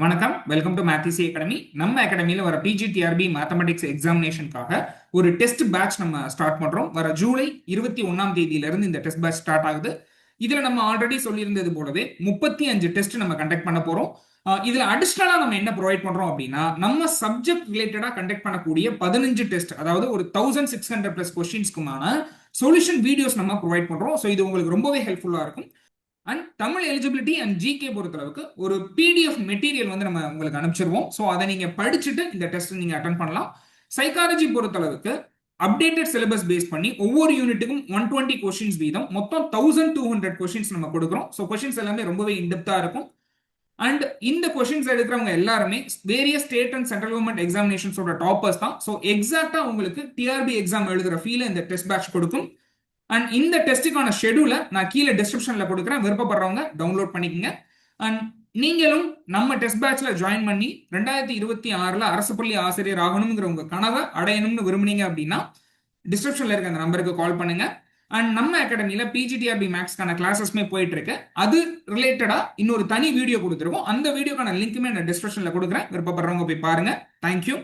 வணக்கம், welcome to மேத்சி academy. நம்ம அகாடமியில வர பிஜிடிஆர்பி மேத்தமெட்டிக்ஸ் எக்ஸாமினேஷனுக்காக ஒரு டெஸ்ட் பேட்ச் நம்ம ஸ்டார்ட் பண்றோம். வர ஜூலை 21ஆம் தேதியில இருந்து இந்த டெஸ்ட் பேட்ச் ஸ்டார்ட் ஆகுது. இதுல நம்ம ஆல்ரெடி சொல்லியிருந்தது போலவே 35 டெஸ்ட் நம்ம கண்டக்ட் பண்ண போறோம். இதுல அடிஷனலா நம்ம என்ன ப்ரொவைட் பண்றோம் அப்படின்னா, நம்ம சப்ஜெக்ட் ரிலேட்டடா கண்டக்ட் பண்ணக்கூடிய 15 டெஸ்ட், அதாவது ஒரு 1600 பிளஸ் கொஸ்டின்ஸ்க்குமான சொல்யூஷன் வீடியோஸ் நம்ம ப்ரொவைட் பண்றோம். ஸோ இது உங்களுக்கு ரொம்பவே ஹெல்ப்ஃபுல்லா இருக்கும். And Tamil eligibility and GK பொறுத்தளவுக்கு ஒரு பிடிஎஃப் மெட்டீரியல் வந்து நம்ம உங்களுக்கு அனுப்பிச்சிருவோம். ஸோ அதை நீங்க படிச்சுட்டு இந்த டெஸ்ட் நீங்க அட்டன் பண்ணலாம். சைக்காலஜி பொறுத்தளவுக்கு அப்டேட்டட் சிலபஸ் பேஸ் பண்ணி ஒவ்வொரு யூனிட்டுக்கும் 120 கொஸ்டின்ஸ் வீதம் மொத்தம் 1200 கொஸ்டின்ஸ் நம்ம கொடுக்குறோம். ஸோ கொஸ்டின்ஸ் எல்லாமே ரொம்பவே இன்டெப்தா இருக்கும். அண்ட் இந்த கொஸ்டின்ஸ் எடுக்கிறவங்க எல்லாருமே various state and central government எக்ஸாமினேஷன்ஸோட டாப்பர்ஸ் தான். ஸோ எக்ஸாக்டா உங்களுக்கு டிஆர்பி எக்ஸாம் எழுதுற ஃபீல் இந்த டெஸ்ட் பேட்ச் கொடுக்கும். அண்ட் இந்த டெஸ்ட்டுக்கான ஷெடியூலை நான் கீழே டிஸ்கிரிப்ஷன்ல கொடுக்குறேன். விருப்பப்படுறவங்க டவுன்லோட் பண்ணிக்கங்க. அண்ட் நீங்களும் நம்ம டெஸ்ட் பேட்ச்ல ஜாயின் பண்ணி 2026 அரசு பள்ளி ஆசிரியர் ஆகணுங்கிற உங்க கனவை அடையணும்னு விரும்புனீங்க அப்படின்னா டிஸ்கிரிப்ஷன்ல இருக்க அந்த நம்பருக்கு கால் பண்ணுங்க. அண்ட் நம்ம அகாடமியில பிஜிடிஆர்பி மேக்ஸ்க்கான கிளாஸஸ்மே போயிட்டு இருக்கு. அது ரிலேட்டடா இன்னொரு தனி வீடியோ கொடுத்துருக்கோம். அந்த வீடியோக்கான லிங்க்குமே நான் டிஸ்கிரிப்ஷன்ல கொடுக்குறேன். விருப்பப்படுறவங்க போய் பாருங்க. தேங்க்யூ.